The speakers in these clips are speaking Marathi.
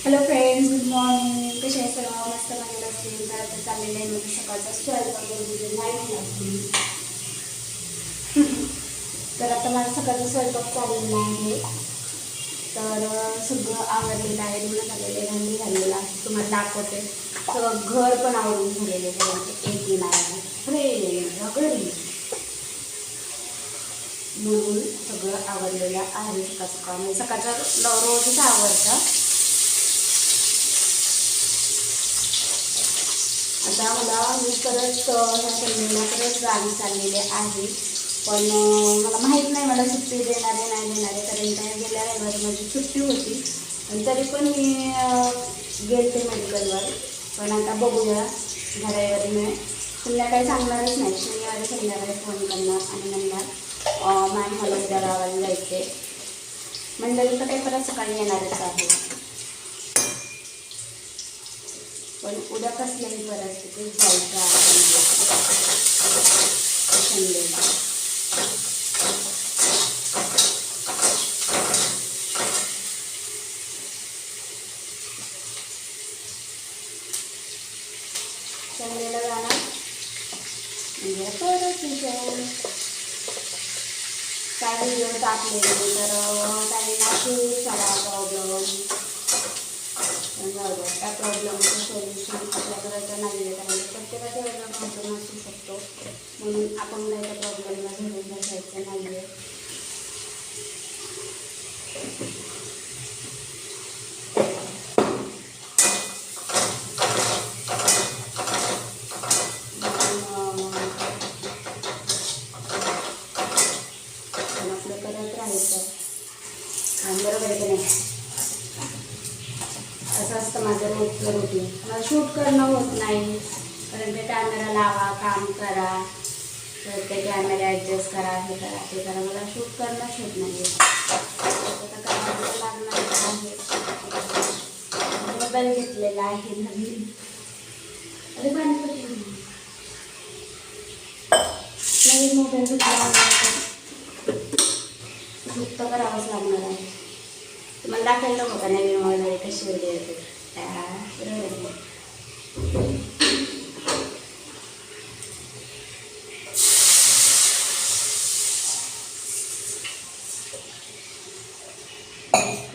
Hello friends, good morning. कसे आहे सर्व? मस्त मजेत असतील तर आता चाललेलं आहे म्हणजे सकाळचा स्वयंपाक वगैरे नाही असतील. तर आता माझा सकाळचा स्वयंपाक चाललेला आहे. तर सगळं आवरलेलं आहे, धुणं झालेलं आहे, भांडी झालेलं आहे, तुम्हाला दाखवते. सगळं घर पण आवरून झालेलं आहे म्हणजे एक दिन आहे फ्रेंड घरी म्हणून सगळं आवरलेलं आहे. सकाळ म्हणजे सकाळचा रोजच आवडतं. आता मी परत ह्या संडेला परत गावी चाललेले आहे. पण मला माहीत नाही मला सुट्टी देणारे नाही देणारे, कारण काय गेल्या रविवारी माझी सुट्टी होती आणि तरी पण मी गेले मेडिकलवर. पण आता बघूया, ह्या रविवारी मी संध्याकाळी सांगणारच नाही, शनिवारी संध्याकाळी फोन करणार आणि म्हणणार मॅम मला उद्या गावाला जायचे. मंडळी तर काही परत सकाळी येणारच आहे. पण उद्या कसल्याही परिस्थितीत जायचं आहे संडेला. संडेला जाणार म्हणजे परत काय व्हिडिओ टाकले तर काही खूप सारा प्रॉब्लेम. त्या प्रॉब्लेमचं सोल्युशन आपल्याकडे नाही आहे, कारण प्रत्येकाचा वेगळा प्रॉब्लेम असू शकतो. म्हणून आपण काही त्या प्रॉब्लेमला धरून बसायचं नाही आहे. आपलं करत राहायचं. बरोबर आहे की नाही? असं असतं माझं रोजचं रुटीन. मला शूट करणं होत नाही, कारण ते कॅमेरा लावा, काम करा, तर ते कॅमेरा ॲडजस्ट करा, हे करा ते करा. मला शूट करणंच होत नाही. आता करायला लागणार आहे. मोबाईल घेतलेला आहे नवीन. अरे पाणी नवीन मोबाईल घेतला शूट तर करावंच लागणार आहे. तुम्हाला दाखवायला नको का नवीन मोबाईल कशी वगैरे येते? बरोबर.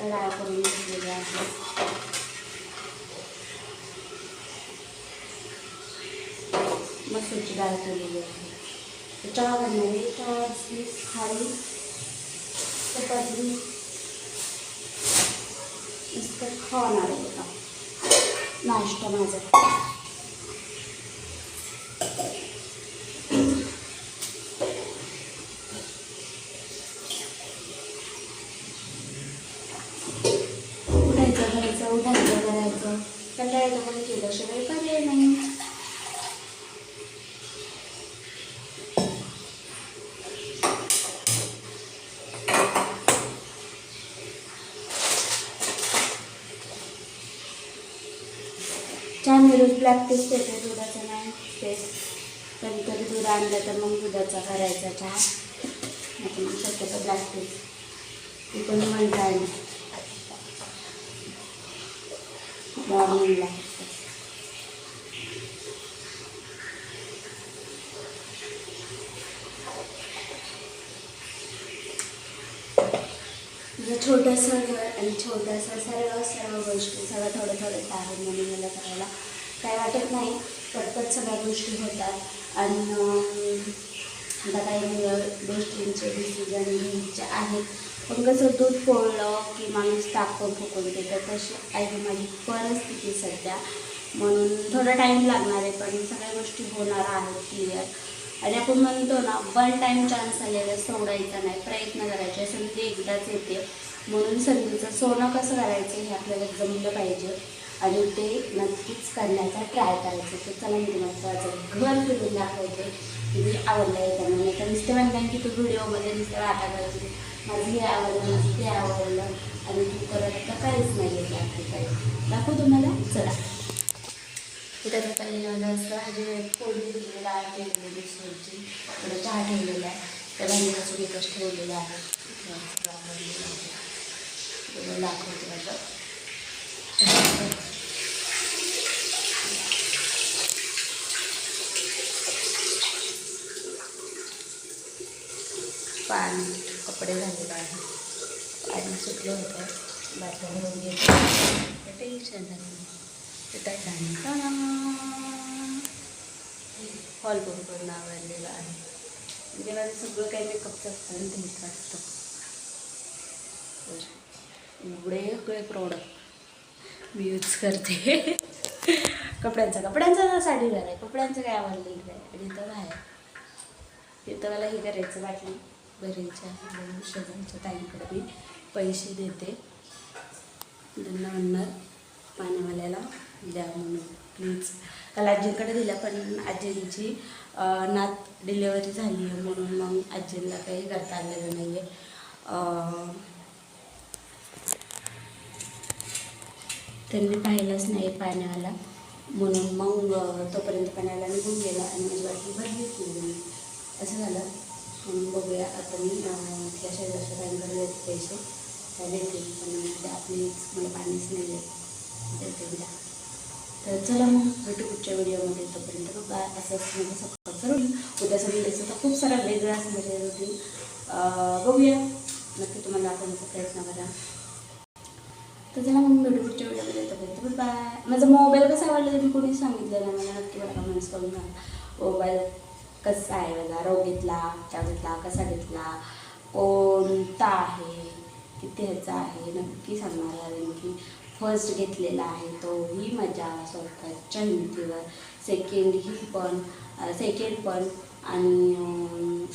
डाळ करून घेतलेली आहे. मसूरची डाळ केलेली आहे. चहा बनवली, चहा खाली चपाती नुसतं खाणार आहे का नाश्ता माझा. उठायचं करायचं कंटाळायचं, पण केल्याशिवाय पर्याय नाही. चहा मी रोज ब्लॅक टीच पेते, दुधाचा नाही पेत. कधीतरी दूध आणलं तर मग दुधाचा करायचा चहा, नाही मग शक्यतो ब्लॅक टीच. ती पण म्हणता आहे मॉर्निंगला. छोटंसं घर आणि छोटंसं सर्व गोष्टी सगळं थोडं थोडं आहे म्हणून मला करायला काय वाटत नाही. पटपट सगळ्या गोष्टी होतात आणि आता काही गोष्टींचे डिसिजन घ्यायचे आहेत. पण कसं दूध पोळलं की माणूस ताक पण फुकून देतं, तशी आहे माझी परिस्थिती सध्या. म्हणून थोडा टाईम लागणार आहे, पण सगळ्या गोष्टी होणार आहेत क्लिअर. आणि आपण म्हणतो ना, वन टाईम चान्स आलेला सोडायचा नाही, प्रयत्न करायचे. संधी एकदाच येते, म्हणून संधीचं सोनं कसं करायचं हे आपल्याला जमलं पाहिजे आणि ते नक्कीच करण्याचा ट्राय करायचं. तर चला मी तुम्हाला घर फिरून दाखवायचे की आवडलं आहे त्यांना. नाही तर नुसते म्हणतात की तू व्हिडिओमध्ये नुसतं वाटा करायची, माझं हे आवडलं, माझं ते आवडलं आणि तू करत तर काहीच नाही येत आपली काही. दाखवू तुम्हाला, चला. इथं काही असं म्हणजे फोडणी दिलेलं आहे, ठेवलेली सोडची थोडं चहा ठेवलेला आहे, त्या भांडीपासून एकच ठेवलेलं आहे. दाखवते माझं भरून घेते टेन्शन नाही. हॉल पूर्ण आवडलेला आहे. म्हणजे माझं सगळं काही मेकअपचं असतं आणि तेच असतं. एवढे सगळे प्रोडक्ट मी यूज करते. कपड्यांचा साडीवर आहे. कपड्यांचं काय आवडलेलं आहे. आणि इथं बाहेर इथं मला हे करायचं बाटली भरायची आहे. शेजारच्या ताईंकडे मी पैसे देते. त्यांना म्हणणार पाण्यावाल्याला द्या म्हणून प्लीज. काल आजींकडे दिल्या पण आजींची नात डिलेवरी झाली आहे म्हणून मग आजींना काही करता आलेलं नाही आहे. त्यांनी पाहिलंच नाही पाण्यावाला म्हणून मग तोपर्यंत पाण्याला निघून गेला आणि माझी बाटली भरलीच नाही. असं झालं. म्हणून बघूया आता मी त्या शेजारच्या ताईंकडे देते पैसे. त्या देते पण त्या प्लीज मला पाणीच नाही देते द्या. तर चला मग भेटू पुढच्या व्हिडिओमध्ये. तोपर्यंत बघा असंच म्हणजे सकाळचं रुटीन. उद्या सगळीचं तर खूप सारा वेगळा असणारे रुटीन बघूया. नक्की तुम्हाला दाखवण्याचा प्रयत्न करा. तर चला मग भेटू पुढच्या व्हिडिओमध्ये. तोपर्यंत बाय. माझा मोबाईल कसा आवडला ते मी कोणीच सांगितलं नाही. मला नक्की मला कमेंट्स करून सांगा मोबाईल कसा आहे. माझा रोग घेतला त्या घेतला कसा घेतला कोणता आहे किती ह्याचा आहे नक्की सांगणार आहे. की फर्स्ट घेतलेला आहे तोही माझ्या स्वतःच्या हिमतीवर. सेकंड पण आणि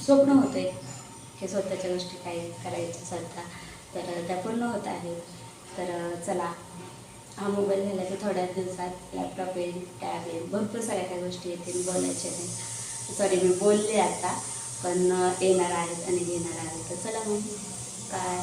स्वप्न होते हे स्वतःच्या गोष्टी काही करायच्या स्वतः. तर त्या पूर्ण होत आहेत. तर चला हा मोबाईल झाला की थोड्याच दिवसात लॅपटॉप येईल टॅब येईल भरपूर साऱ्या काही गोष्टी येतील. बोलायच्या नाही. सॉरी मी बोलले आता पण येणार आहेत आणि घेणार आहेत. तर चला मग काय